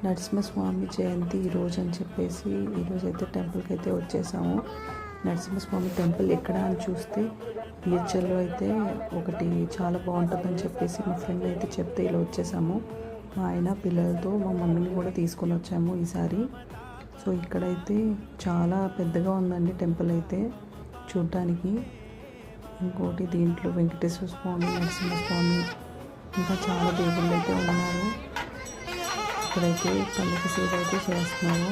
నరసింహస్వామి జయంతి ఈరోజు అని చెప్పేసి ఈరోజైతే టెంపుల్కి అయితే వచ్చేసాము. నరసింహస్వామి టెంపుల్ ఎక్కడ అని చూస్తే బీహెచ్ఎల్లో అయితే ఒకటి చాలా బాగుంటుందని చెప్పేసి మా ఫ్రెండ్ అయితే చెప్తే ఇలా వచ్చేసాము. మా ఆయన పిల్లలతో మా మమ్మీని కూడా తీసుకొని వచ్చాము ఈసారి. సో ఇక్కడైతే చాలా పెద్దగా ఉందండి టెంపుల్ అయితే చూడ్డానికి. ఇంకోటి దీంట్లో వెంకటేశ్వర స్వామి, నరసింహస్వామి ఇంకా చాలా దేవుళ్ళు అయితే ఉన్నారు. ఇక్కడైతే పల్లకి సేవ అయితే చేస్తున్నారు.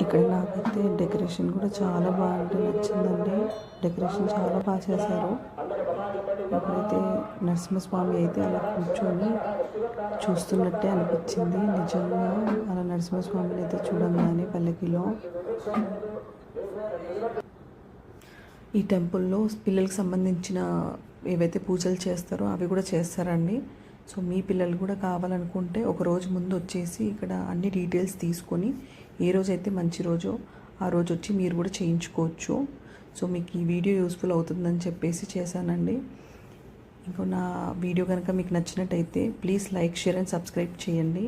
ఇక్కడ నాకైతే డెకరేషన్ కూడా చాలా బాగా నచ్చిందండి. డెకరేషన్ చాలా బాగా చేశారు. ఇక్కడైతే నరసింహస్వామి అయితే అలా కూర్చొని చూస్తున్నట్టే అనిపించింది. నిజంగా అలా నరసింహస్వామిని అయితే చూడంగానే పల్లకిలో. ఈ టెంపుల్లో పిల్లలకి సంబంధించిన ఏవైతే పూజలు చేస్తారో అవి కూడా చేస్తారండి. సో మీ పిల్లలు కూడా కావాలనుకుంటే ఒక రోజు ముందు వచ్చేసి ఇక్కడ అన్ని డీటెయిల్స్ తీసుకొని ఏ రోజైతే మంచి రోజో ఆ రోజు వచ్చి మీరు కూడా చేయించుకోవచ్చు. సో మీకు ఈ వీడియో యూస్ఫుల్ అవుతుందని చెప్పేసి చేశానండి. ఇంకో నా వీడియో కనుక మీకు నచ్చినట్టయితే please like, share and subscribe చేయండి.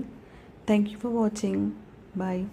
Thank you for watching. Bye.